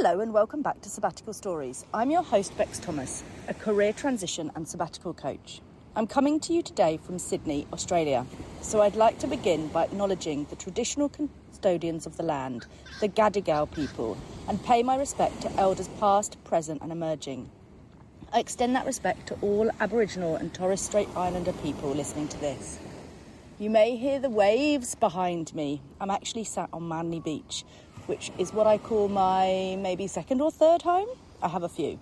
Hello and welcome back to Sabbatical Stories. I'm your host, Bex Thomas, a career transition and sabbatical coach. I'm coming to you today from Sydney, Australia. So I'd like to begin by acknowledging the traditional custodians of the land, the Gadigal people, and pay my respect to elders past, present and emerging. I extend that respect to all Aboriginal and Torres Strait Islander people listening to this. You may hear the waves behind me. I'm actually sat on Manly Beach, which is what I call my maybe second or third home. I have a few.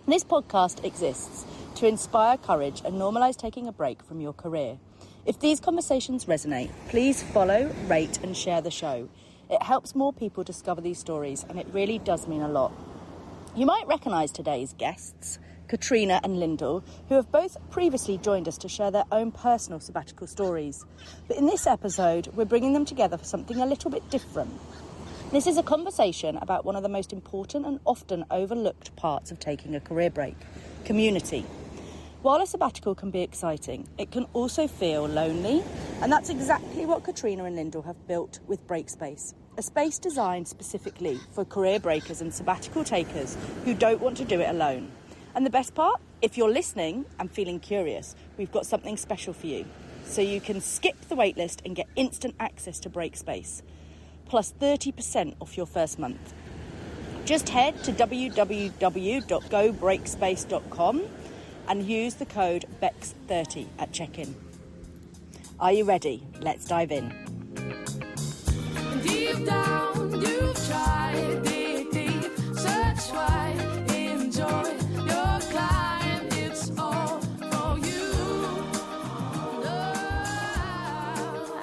This podcast exists to inspire courage and normalise taking a break from your career. If these conversations resonate, please follow, rate and share the show. It helps more people discover these stories and it really does mean a lot. You might recognise today's guests, Katrina and Lyndall, who have both previously joined us to share their own personal sabbatical stories. But in this episode, we're bringing them together for something a little bit different. This is a conversation about one of the most important and often overlooked parts of taking a career break, community. While a sabbatical can be exciting, it can also feel lonely, and that's exactly what Katrina and Lyndall have built with Breakspace, a space designed specifically for career breakers and sabbatical takers who don't want to do it alone. And the best part, if you're listening and feeling curious, we've got something special for you. So you can skip the waitlist and get instant access to Breakspace, plus 30% off your first month. Just head to www.gobreakspace.com and use the code BEX30 at check-in. Are you ready? Let's dive in. Deep down, you've tried, dig deep, search wide, enjoy your climb, it's all for you.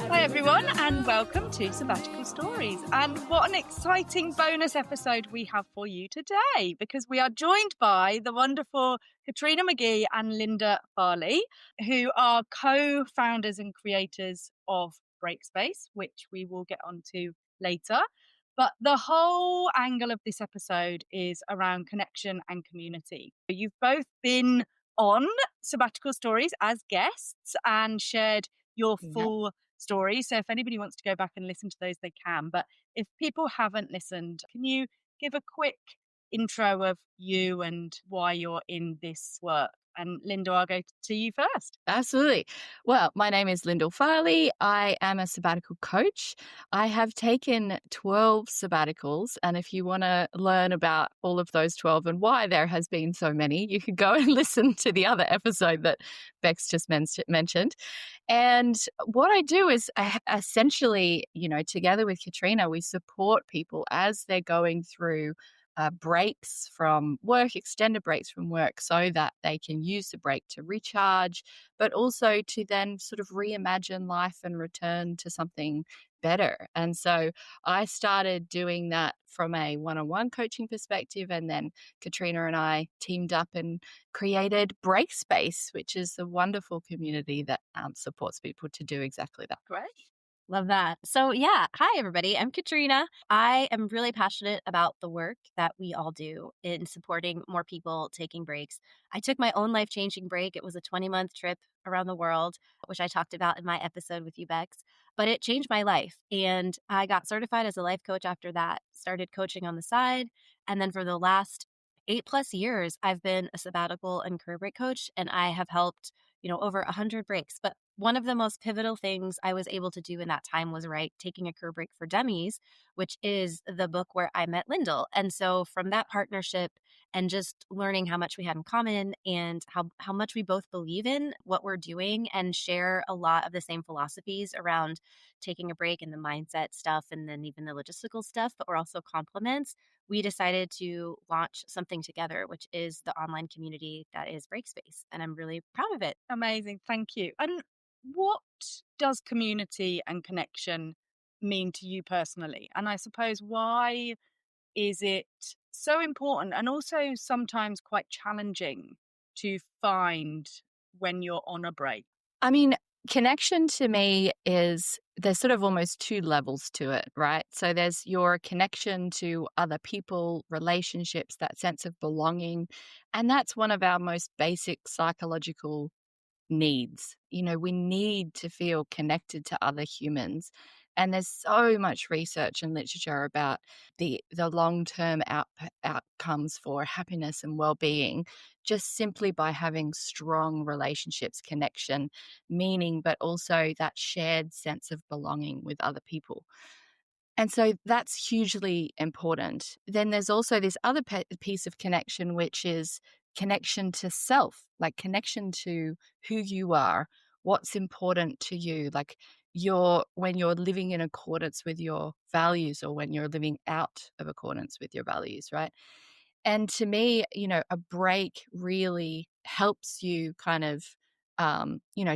Hi everyone and welcome to Sabbatical Stories. And what an exciting bonus episode we have for you today, because we are joined by the wonderful Katrina McGee and Linda Farley, who are co-founders and creators of Breakspace, which we will get onto later. But the whole angle of this episode is around connection and community. You've both been on Sabbatical Stories as guests and shared your full story. So if anybody wants to go back and listen to those, they can. But if people haven't listened, can you give a quick intro of you and why you're in this work? And Lyndall, I'll go to you first. Absolutely. Well, my name is Lyndall Farley. I am a sabbatical coach. I have taken 12 sabbaticals. And if you want to learn about all of those 12 and why there has been so many, you can go and listen to the other episode that Bex just mentioned. And what I do is essentially, together with Katrina, we support people as they're going through breaks from work, extended breaks from work, so that they can use the break to recharge, but also to then sort of reimagine life and return to something better. And so I started doing that from a one-on-one coaching perspective, and then Katrina and I teamed up and created Breakspace, which is a wonderful community that supports people to do exactly that. Great. Love that. So hi everybody, I'm Katrina. I am really passionate about the work that we all do in supporting more people taking breaks. I took my own life-changing break. It was a 20-month trip around the world, which I talked about in my episode with you, Bex, but it changed my life. And I got certified as a life coach after that, started coaching on the side. And then for the last 8+ years, I've been a sabbatical and career break coach, and I have helped, over 100 breaks. But one of the most pivotal things I was able to do in that time was write Taking a Career Break for Dummies, which is the book where I met Lyndall. And so from that partnership and just learning how much we had in common and how much we both believe in what we're doing and share a lot of the same philosophies around taking a break and the mindset stuff and then even the logistical stuff, but we're also complements, we decided to launch something together, which is the online community that is Breakspace. And I'm really proud of it. Amazing. Thank you. And what does community and connection mean to you personally? And I suppose, why is it so important and also sometimes quite challenging to find when you're on a break? I mean, connection to me there's sort of almost two levels to it, right? So there's your connection to other people, relationships, that sense of belonging. And that's one of our most basic psychological needs. We need to feel connected to other humans. And there's so much research and literature about the long-term outcomes for happiness and well-being just simply by having strong relationships, connection, meaning, but also that shared sense of belonging with other people. And so that's hugely important. Then there's also this other piece of connection, which is connection to self, like connection to who you are, what's important to you, like when you're living in accordance with your values or when you're living out of accordance with your values, right? And to me, a break really helps you kind of,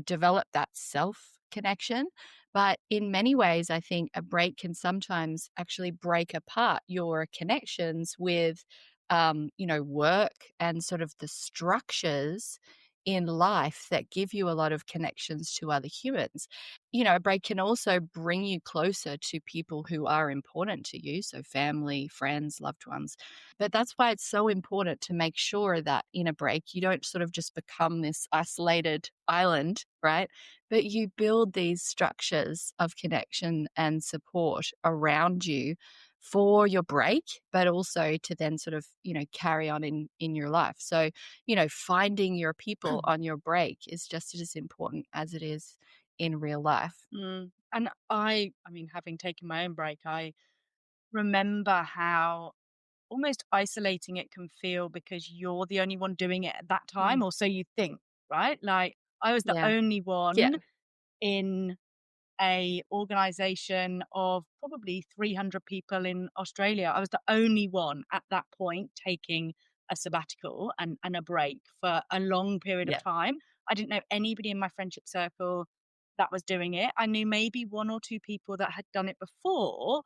develop that self connection. But in many ways, I think a break can sometimes actually break apart your connections with, work and sort of the structures in life that give you a lot of connections to other humans. A break can also bring you closer to people who are important to you, so family, friends, loved ones. But that's why it's so important to make sure that in a break, you don't sort of just become this isolated island, right? But you build these structures of connection and support around you for your break, but also to then sort of, carry on in your life. So, finding your people on your break is just as important as it is in real life. And having taken my own break, I remember how almost isolating it can feel because you're the only one doing it at that time, or so you think, right? Like I was the Yeah. only Yeah. one in a organization of probably 300 people in Australia. I was the only one at that point taking a sabbatical and a break for a long period of Yeah. time. I didn't know anybody in my friendship circle that was doing it. I knew maybe one or two people that had done it before,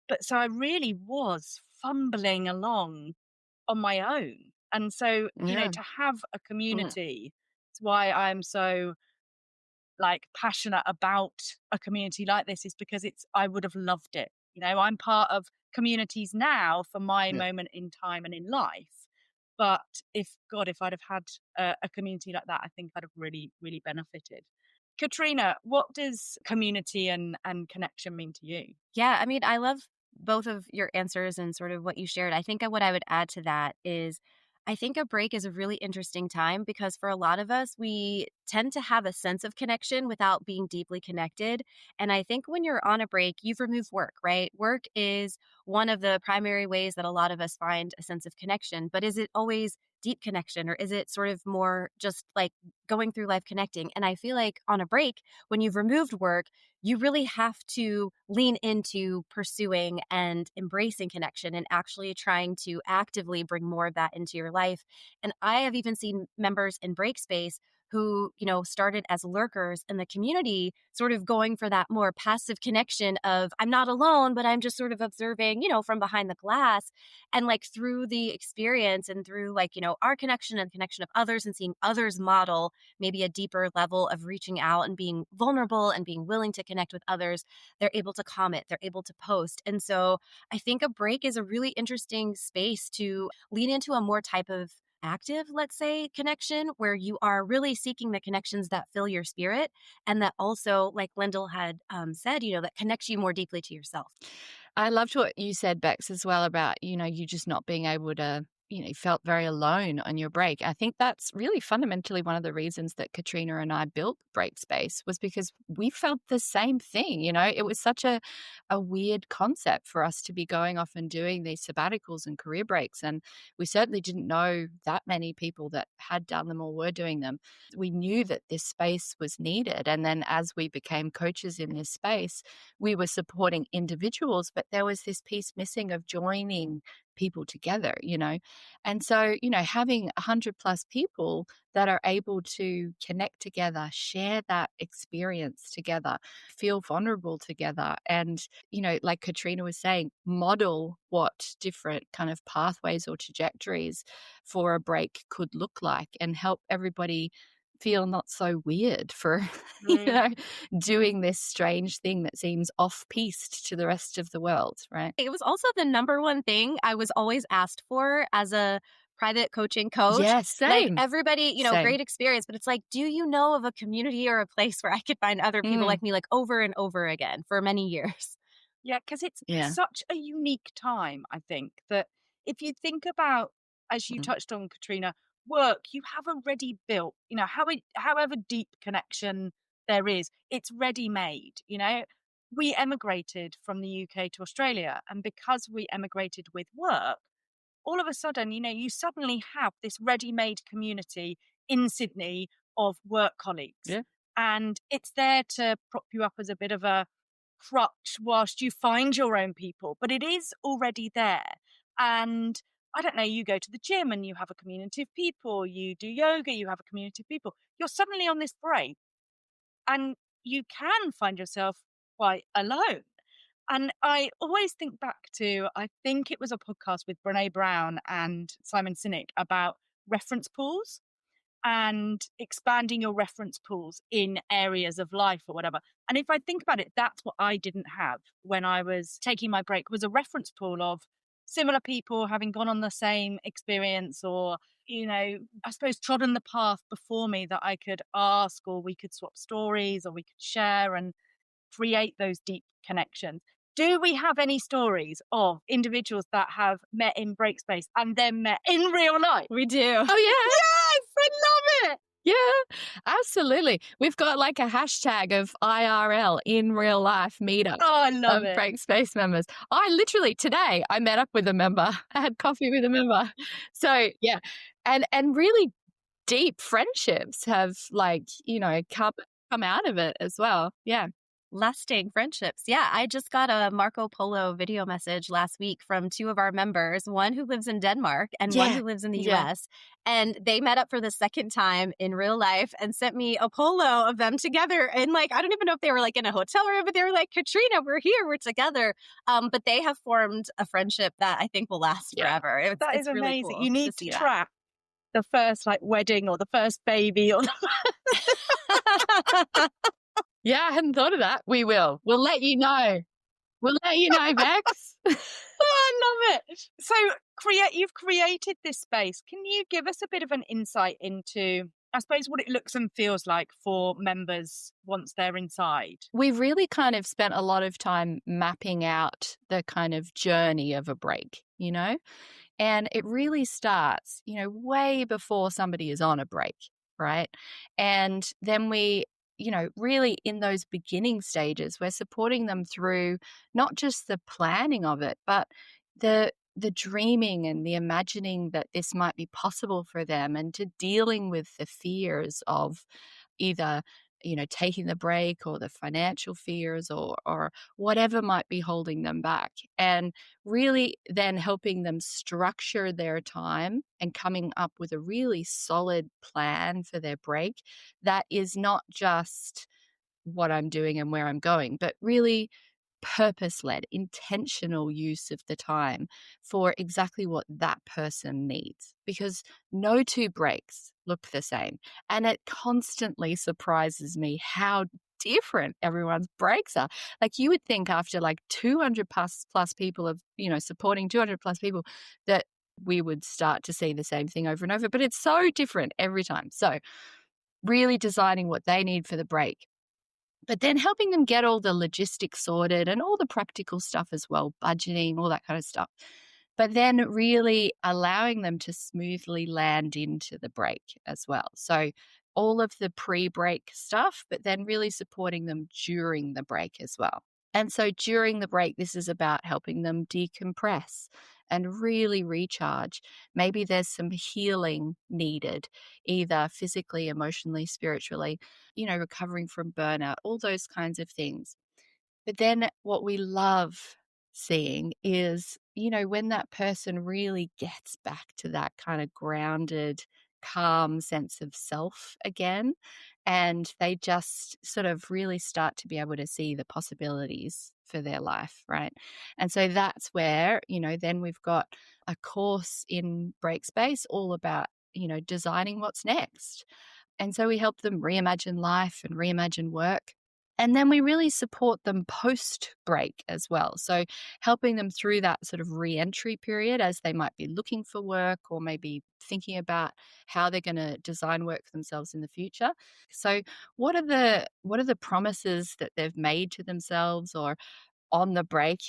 but so I really was fumbling along on my own. And so, Yeah. to have a Yeah. community, it's why I'm so like passionate about a community like this is because I would have loved it. I'm part of communities now for my Yeah. moment in time and in life. But if I'd have had a community like that, I think I'd have really, really benefited. Katrina, what does community and connection mean to you? Yeah, I mean, I love both of your answers and sort of what you shared. I think what I would add to that is I think a break is a really interesting time because for a lot of us, we tend to have a sense of connection without being deeply connected. And I think when you're on a break, you've removed work, right? Work is one of the primary ways that a lot of us find a sense of connection. But is it always deep connection or is it sort of more just like going through life connecting? And I feel like on a break, when you've removed work, you really have to lean into pursuing and embracing connection and actually trying to actively bring more of that into your life. And I have even seen members in Breakspace who, started as lurkers in the community, sort of going for that more passive connection of I'm not alone, but I'm just sort of observing, from behind the glass. And like through the experience and through like, our connection and the connection of others and seeing others model maybe a deeper level of reaching out and being vulnerable and being willing to connect with others, they're able to comment, they're able to post. And so I think a break is a really interesting space to lean into a more type of active, let's say, connection where you are really seeking the connections that fill your spirit and that also, like Lyndall had said, that connects you more deeply to yourself. I loved what you said, Bex, as well about, you just not being able to, you felt very alone on your break. I think that's really fundamentally one of the reasons that Katrina and I built Breakspace was because we felt the same thing. It was such a weird concept for us to be going off and doing these sabbaticals and career breaks. And we certainly didn't know that many people that had done them or were doing them. We knew that this space was needed. And then as we became coaches in this space, we were supporting individuals, but there was this piece missing of joining people together, And so, having 100 plus people that are able to connect together, share that experience together, feel vulnerable together, and, like Katrina was saying, model what different kind of pathways or trajectories for a break could look like and help everybody feel not so weird for doing this strange thing that seems off-piste to the rest of the world, right? It was also the number one thing I was always asked for as a private coaching coach. Yeah, Like same. everybody, Same. great experience, but it's like, do you know of a community or a place where I could find other people like me, like over and over again for many years? Yeah, because it's Yeah. such a unique time, I think, that if you think about, as you Mm. touched on, Katrina, work, you have already built, however deep connection there is, it's ready made, We emigrated from the UK to Australia, and because we emigrated with work, all of a sudden, you suddenly have this ready made community in Sydney of work colleagues. Yeah. And it's there to prop you up as a bit of a crutch whilst you find your own people, but it is already there. And I don't know, you go to the gym and you have a community of people, you do yoga, you have a community of people. You're suddenly on this break and you can find yourself quite alone. And I always think back to, I think it was a podcast with Brene Brown and Simon Sinek about reference pools and expanding your reference pools in areas of life or whatever. And if I think about it, that's what I didn't have when I was taking my break, was a reference pool of similar people having gone on the same experience or, I suppose trodden the path before me that I could ask, or we could swap stories, or we could share and create those deep connections. Do we have any stories of individuals that have met in Breakspace and then met in real life? We do. Oh, yeah. Yes, I love it. Yeah, absolutely. We've got like a hashtag of IRL, in real life meetup. Oh, I love it. Breakspace members. Today I met up with a member. I had coffee with a member. So yeah, and really deep friendships have come out of it as well. Yeah. Lasting friendships. Yeah, I just got a Marco Polo video message last week from two of our members, one who lives in Denmark and one who lives in the Yeah. US. And they met up for the second time in real life and sent me a polo of them together. And I don't even know if they were in a hotel room, but they were like, Katrina, we're here, we're together. But they have formed a friendship that I think will last forever. That is it's really amazing. cool You need to see that. track the first wedding or the first baby or Yeah, I hadn't thought of that. We will. We'll let you know. We'll let you know, Bex. Oh, I love it. So you've created this space. Can you give us a bit of an insight into, I suppose, what it looks and feels like for members once they're inside? We've really kind of spent a lot of time mapping out the kind of journey of a break, and it really starts, way before somebody is on a break, right? And then we, really in those beginning stages, we're supporting them through not just the planning of it, but the dreaming and the imagining that this might be possible for them, and to dealing with the fears of either taking the break, or the financial fears, or whatever might be holding them back, and really then helping them structure their time and coming up with a really solid plan for their break that is not just what I'm doing and where I'm going, but really purpose-led, intentional use of the time for exactly what that person needs, because no two breaks look the same. And it constantly surprises me how different everyone's breaks are. You would think after 200 plus people of, supporting 200 plus people, that we would start to see the same thing over and over, but it's so different every time. So really designing what they need for the break, but then helping them get all the logistics sorted and all the practical stuff as well, budgeting, all that kind of stuff. But then really allowing them to smoothly land into the break as well. So all of the pre-break stuff, but then really supporting them during the break as well. And so during the break, this is about helping them decompress and really recharge. Maybe there's some healing needed, either physically, emotionally, spiritually, recovering from burnout, all those kinds of things. But then what we love seeing is, when that person really gets back to that kind of grounded, calm sense of self again, and they just sort of really start to be able to see the possibilities for their life, right? And so that's where, then we've got a course in Breakspace all about, designing what's next. And so we help them reimagine life and reimagine work. And then we really support them post break as well. So helping them through that sort of re-entry period as they might be looking for work or maybe thinking about how they're going to design work for themselves in the future. So what are the promises that they've made to themselves or on the break,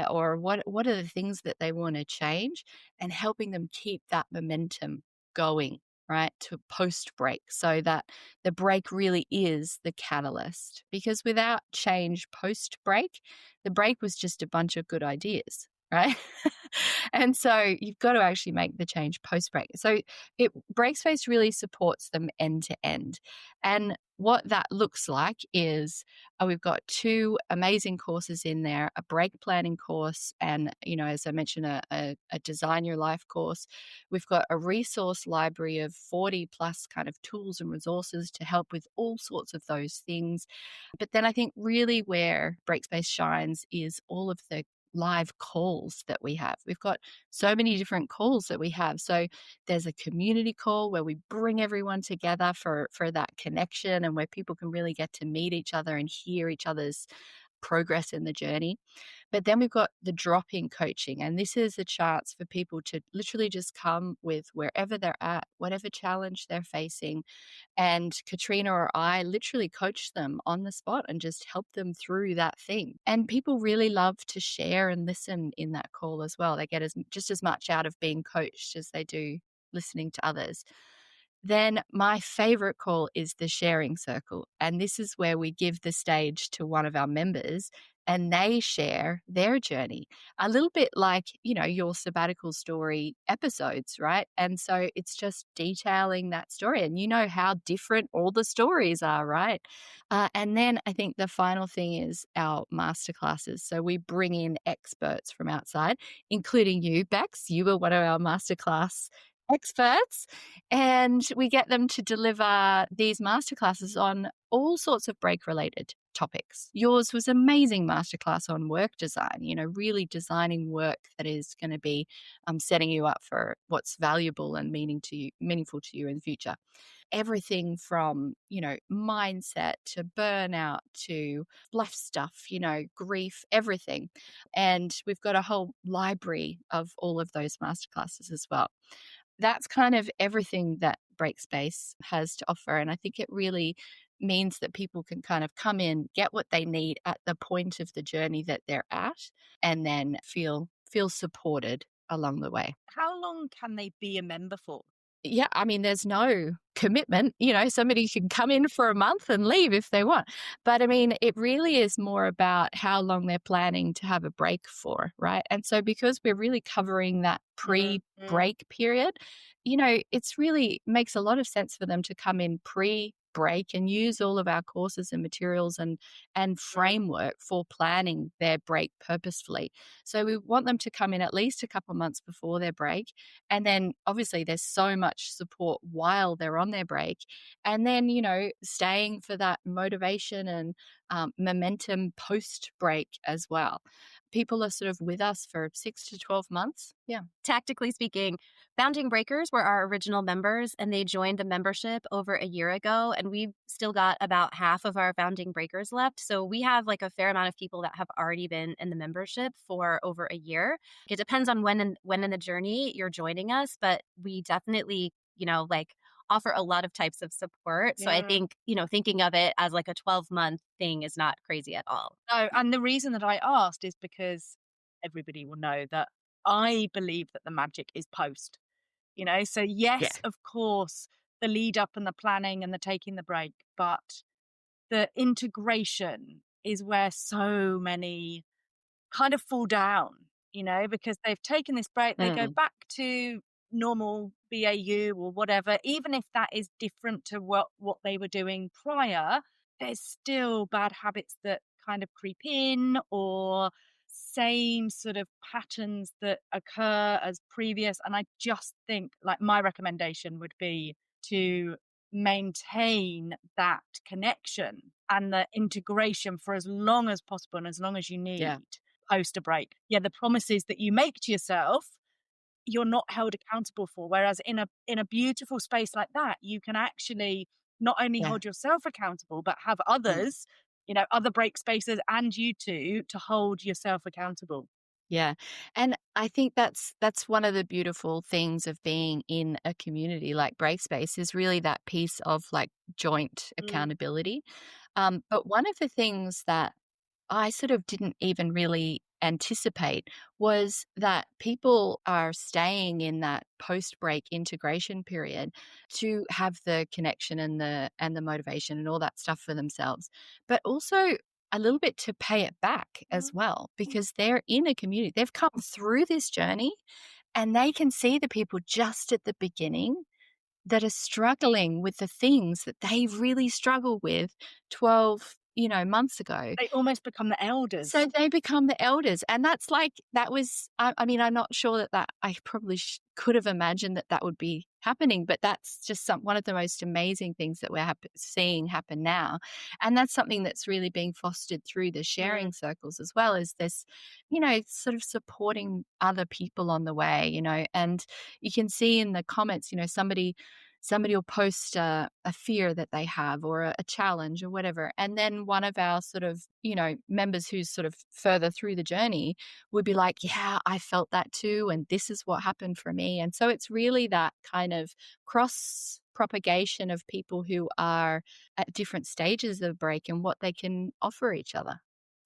or what are the things that they want to change, and helping them keep that momentum going, right, to post break, so that the break really is the catalyst. Because without change post break, the break was just a bunch of good ideas, right? And so you've got to actually make the change post break. So Breakspace really supports them end to end. And what that looks like is we've got two amazing courses in there, a break planning course and, as I mentioned, a design your life course. We've got a resource library of 40 plus kind of tools and resources to help with all sorts of those things. But then I think really where Breakspace shines is all of the live calls that we have. We've got so many different calls that we have. So there's a community call where we bring everyone together for that connection and where people can really get to meet each other and hear each other's progress in the journey. But then we've got the drop-in coaching, and this is a chance for people to literally just come with wherever they're at, whatever challenge they're facing, and Katrina or I literally coach them on the spot and just help them through that thing. And people really love to share and listen in that call as well. They get just as much out of being coached as they do listening to others. Then my favorite call is the sharing circle. And this is where we give the stage to one of our members and they share their journey, a little bit like, your sabbatical story episodes, right? And so it's just detailing that story, and how different all the stories are, right? And then I think the final thing is our masterclasses. So we bring in experts from outside, including you, Bex. You were one of our masterclass experts, and we get them to deliver these masterclasses on all sorts of break related topics. Yours was amazing masterclass on work design, really designing work that is going to be setting you up for what's valuable and meaningful to you in the future. Everything from, mindset to burnout to life stuff, grief, everything. And we've got a whole library of all of those masterclasses as well. That's kind of everything that Breakspace has to offer. And I think it really means that people can kind of come in, get what they need at the point of the journey that they're at, and then feel supported along the way. How long can they be a member for? Yeah, I mean, there's no commitment. Somebody can come in for a month and leave if they want. But I mean, it really is more about how long they're planning to have a break for, right? And so because we're really covering that pre-break period, it's really makes a lot of sense for them to come in pre-break and use all of our courses and materials and framework for planning their break purposefully. So we want them to come in at least a couple of months before their break. And then obviously there's so much support while they're on their break. And then, staying for that motivation and momentum post break as well. People are sort of with us for 6 to 12 months. Yeah. Tactically speaking, Founding Breakers were our original members, and they joined the membership over a year ago. And we've still got about half of our Founding Breakers left. So we have like a fair amount of people that have already been in the membership for over a year. It depends on when in the journey you're joining us, but we definitely, offer a lot of types of support. So I think, thinking of it as like a 12-month thing is not crazy at all. No, and the reason that I asked is because everybody will know that I believe that the magic is post. So yes, of course, the lead up and the planning and the taking the break, but the integration is where so many kind of fall down, because they've taken this break, they go back to normal BAU or whatever, even if that is different to what they were doing prior, there's still bad habits that kind of creep in, or same sort of patterns that occur as previous. And I just think, like, my recommendation would be to maintain that connection and the integration for as long as possible and as long as you need post a break. The promises that you make to yourself, you're not held accountable for. Whereas in a beautiful space like that, you can actually not only hold yourself accountable, but have others, other break spacers and you two to hold yourself accountable. Yeah. And I think that's one of the beautiful things of being in a community like Breakspace is really that piece of like joint accountability. But one of the things that I sort of didn't even really anticipate was that people are staying in that post-break integration period to have the connection and the motivation and all that stuff for themselves, but also a little bit to pay it back as well because they're in a community. They've come through this journey and they can see the people just at the beginning that are struggling with the things that they really struggled with 12 months ago. They almost become the elders. So they become the elders. And that's like, that was, I mean, I'm not sure that I probably could have imagined that would be happening, but that's just one of the most amazing things that we're seeing happen now. And that's something that's really being fostered through the sharing circles as well, is this, sort of supporting other people on the way, and you can see in the comments, somebody will post a fear that they have or a challenge or whatever. And then one of our sort of, members who's sort of further through the journey would be like, yeah, I felt that too. And this is what happened for me. And so it's really that kind of cross propagation of people who are at different stages of break and what they can offer each other.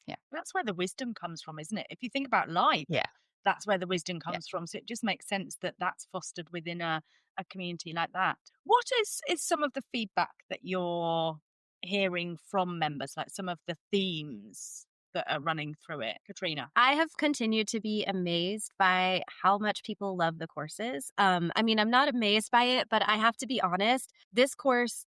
Yeah. That's where the wisdom comes from, isn't it? If you think about life, Yeah. that's where the wisdom comes from. So it just makes sense that that's fostered within a community like that. What is some of the feedback that you're hearing from members, like some of the themes that are running through it, Katrina? I have continued to be amazed by how much people love the courses. I mean, I'm not amazed by it, but I have to be honest. This course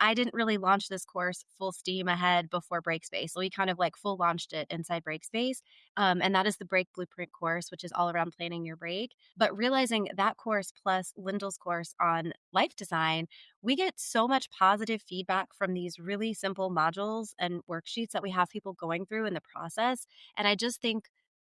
I didn't really launch this course full steam ahead before Breakspace. So we kind of like full launched it inside Breakspace. And that is the Break Blueprint course, which is all around planning your break. But realizing that course plus Lyndall's course on life design, we get so much positive feedback from these really simple modules and worksheets that we have people going through in the process. And I just think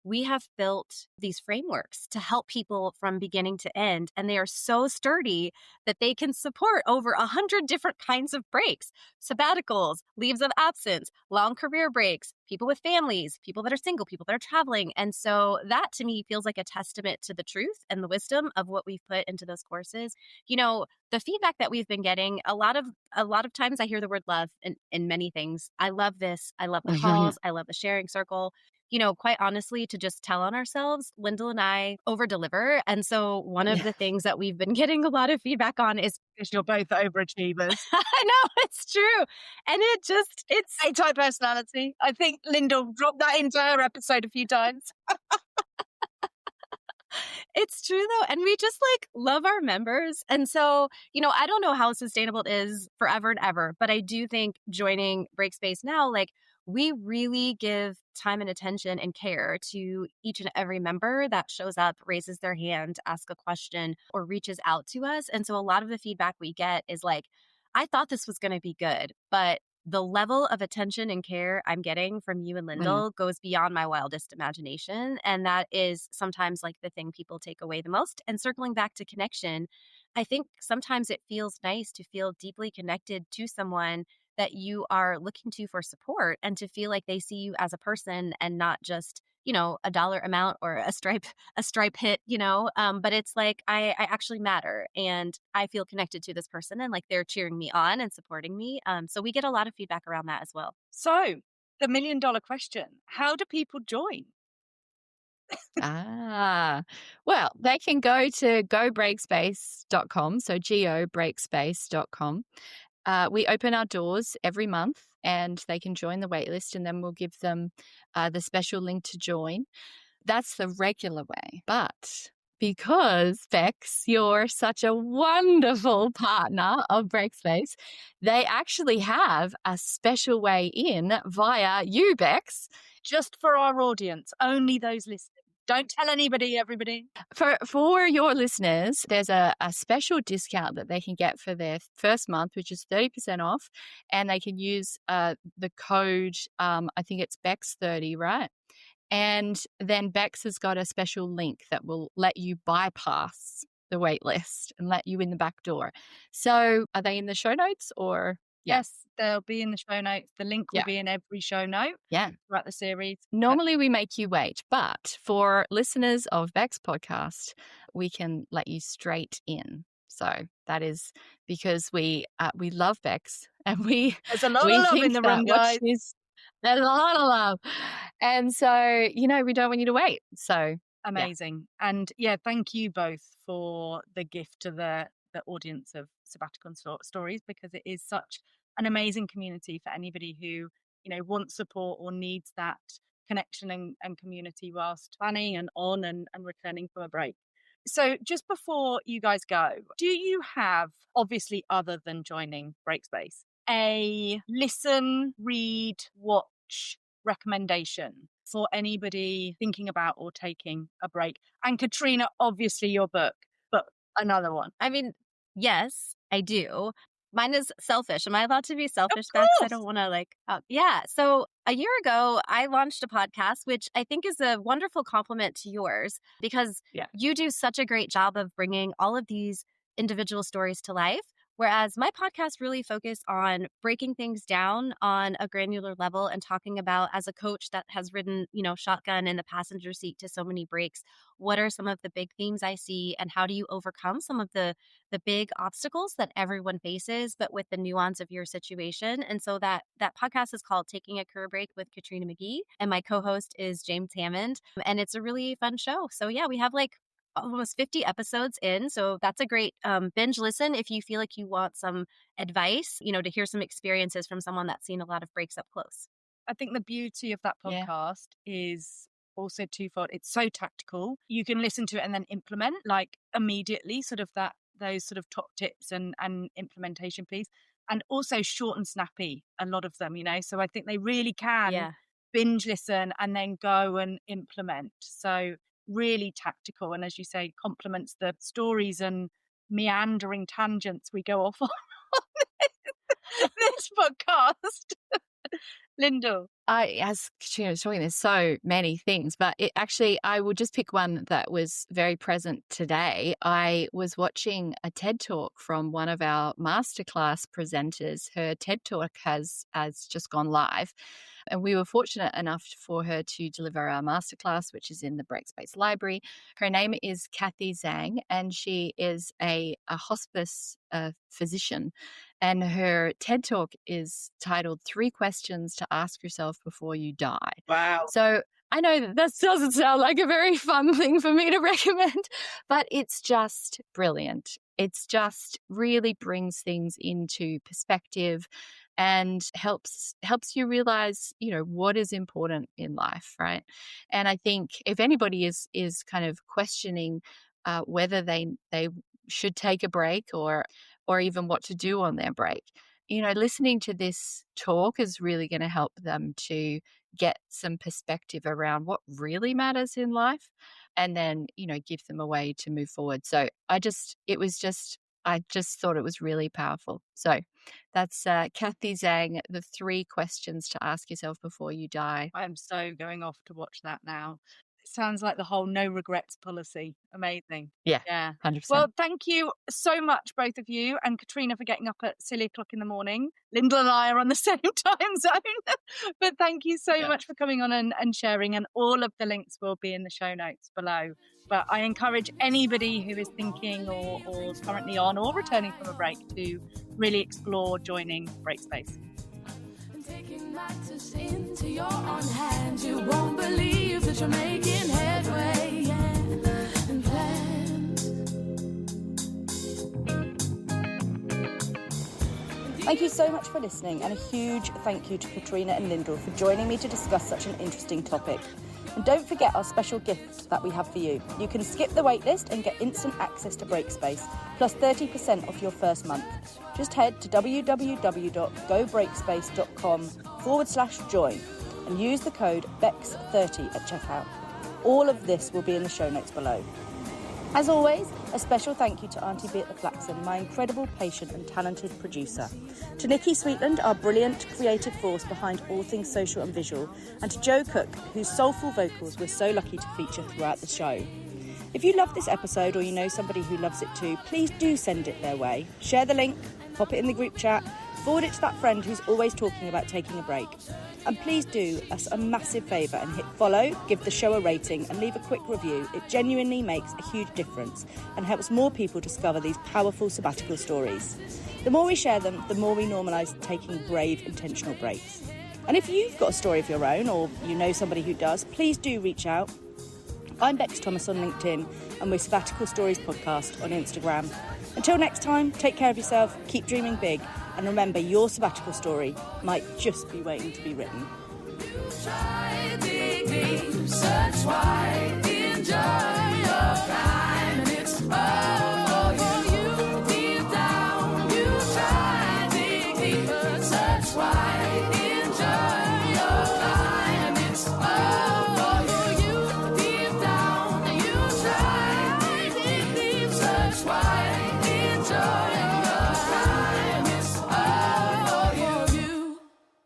we have built these frameworks to help people from beginning to end, and they are so sturdy that they can support over 100 different kinds of breaks: sabbaticals, leaves of absence, long career breaks, people with families, people that are single, people that are traveling. And so that to me feels like a testament to the truth and the wisdom of what we've put into those courses. The feedback that we've been getting, a lot of times I hear the word love in many things. I love this. I love the calls. I love the sharing circle. Quite honestly, to just tell on ourselves, Lyndall and I over deliver. And so one of the things that we've been getting a lot of feedback on is Because you're both overachievers. I know, it's true. And it's A-type personality. I think Lyndall dropped that into her episode a few times. It's true though. And we just like love our members. And so, I don't know how sustainable it is forever and ever, but I do think joining Breakspace now, like we really give time and attention and care to each and every member that shows up, raises their hand, asks a question, or reaches out to us. And so a lot of the feedback we get is like, I thought this was going to be good, but the level of attention and care I'm getting from you and Lyndall goes beyond my wildest imagination. And that is sometimes like the thing people take away the most. And circling back to connection, I think sometimes it feels nice to feel deeply connected to someone that you are looking to for support and to feel like they see you as a person and not just, a dollar amount or a stripe hit, but it's like, I actually matter and I feel connected to this person and like they're cheering me on and supporting me. So we get a lot of feedback around that as well. So the $1 million question, how do people join? Well, they can go to gobreakspace.com. So gobreakspace.com. We open our doors every month and they can join the waitlist, and then we'll give them the special link to join. That's the regular way. But because, Bex, you're such a wonderful partner of Breakspace, they actually have a special way in via you, Bex. Just for our audience, only those listening. Don't tell anybody, everybody. For your listeners, there's a special discount that they can get for their first month, which is 30% off. And they can use the code, I think it's BEX30, right? And then Bex has got a special link that will let you bypass the wait list and let you in the back door. So are they in the show notes or? Yes, they'll be in the show notes. The link will Yeah. be in every show note Yeah. throughout the series. Normally we make you wait, but for listeners of Beck's podcast, we can let you straight in. So that is because we love Bex, and There's a lot we of love think in the that room, what guys. there's a lot of love, and so we don't want you to wait. So Amazing. And thank you both for the gift to the audience of Sabbatical Stories, because it is such an amazing community for anybody who wants support or needs that connection and community whilst planning and returning from a break. So just before you guys go, do you have, obviously other than joining Breakspace, a listen, read, watch recommendation for anybody thinking about or taking a break? And Katrina, obviously your book, but another one. I mean, yes, I do. Mine is selfish. Am I allowed to be selfish, Of Bex? I course. don't want to yeah. So a year ago, I launched a podcast, which I think is a wonderful compliment to yours, because you do such a great job of bringing all of these individual stories to life. Whereas my podcast really focused on breaking things down on a granular level and talking about, as a coach that has ridden, shotgun in the passenger seat to so many breaks, what are some of the big themes I see, and how do you overcome some of the big obstacles that everyone faces, but with the nuance of your situation. And so that podcast is called Taking a Career Break with Katrina McGee, and my co-host is James Hammond, and it's a really fun show. So we have almost 50 episodes in. So that's a great binge listen if you feel like you want some advice, to hear some experiences from someone that's seen a lot of breaks up close. I think the beauty of that podcast is also twofold. It's so tactical. You can listen to it and then implement immediately, sort of those sort of top tips and implementation piece. And also short and snappy, a lot of them, So I think they really can binge listen and then go and implement. So really tactical, and as you say, complements the stories and meandering tangents we go off on this podcast. Lyndall. As Katrina was talking, there's so many things, but I would just pick one that was very present today. I was watching a TED Talk from one of our masterclass presenters. Her TED Talk has just gone live, and we were fortunate enough for her to deliver our masterclass, which is in the Breakspace library. Her name is Kathy Zhang, and she is a hospice physician. And her TED Talk is titled 3 Questions to Ask Yourself Before You Die. Wow. So I know that doesn't sound like a very fun thing for me to recommend, but it's just brilliant. It's just really brings things into perspective and helps you realize, what is important in life, right? And I think if anybody is kind of questioning whether they should take a break or even what to do on their break, listening to this talk is really going to help them to get some perspective around what really matters in life, and then, give them a way to move forward. So I just thought it was really powerful. So that's Kathy Zhang, the 3 questions to ask yourself before you die. I am so going off to watch that now. It sounds like the whole no regrets policy. Amazing. Yeah. 100%. Well, thank you so much, both of you, and Katrina for getting up at silly o'clock in the morning. Lyndall and I are on the same time zone. But thank you so much for coming on and sharing, and all of the links will be in the show notes below. But I encourage anybody who is thinking or currently on or returning from a break to really explore joining Breakspace. Taking matters into your own hands, you won't believe that you're making headway and plans. Thank you so much for listening, and a huge thank you to Katrina and Lyndall for joining me to discuss such an interesting topic. And don't forget our special gift that we have for you. You can skip the waitlist and get instant access to Breakspace, plus 30% off your first month. Just head to www.gobreakspace.com/join and use the code BEX30 at checkout. All of this will be in the show notes below. As always, a special thank you to Auntie Beat the Flaxen, my incredible, patient and talented producer. To Nikki Sweetland, our brilliant creative force behind all things social and visual. And to Joe Cook, whose soulful vocals we're so lucky to feature throughout the show. If you love this episode or you know somebody who loves it too, please do send it their way. Share the link, pop it in the group chat, Forward it to that friend who's always talking about taking a break. And please do us a massive favour and hit follow, give the show a rating and leave a quick review. It genuinely makes a huge difference and helps more people discover these powerful sabbatical stories. The more we share them, the more we normalise taking brave, intentional breaks. And if you've got a story of your own or you know somebody who does, please do reach out. I'm Bex Thomas on LinkedIn and we're Sabbatical Stories Podcast on Instagram. Until next time, take care of yourself, keep dreaming big, and remember your sabbatical story might just be waiting to be written. Try, dig deep, search wide, enjoy your climb, and it's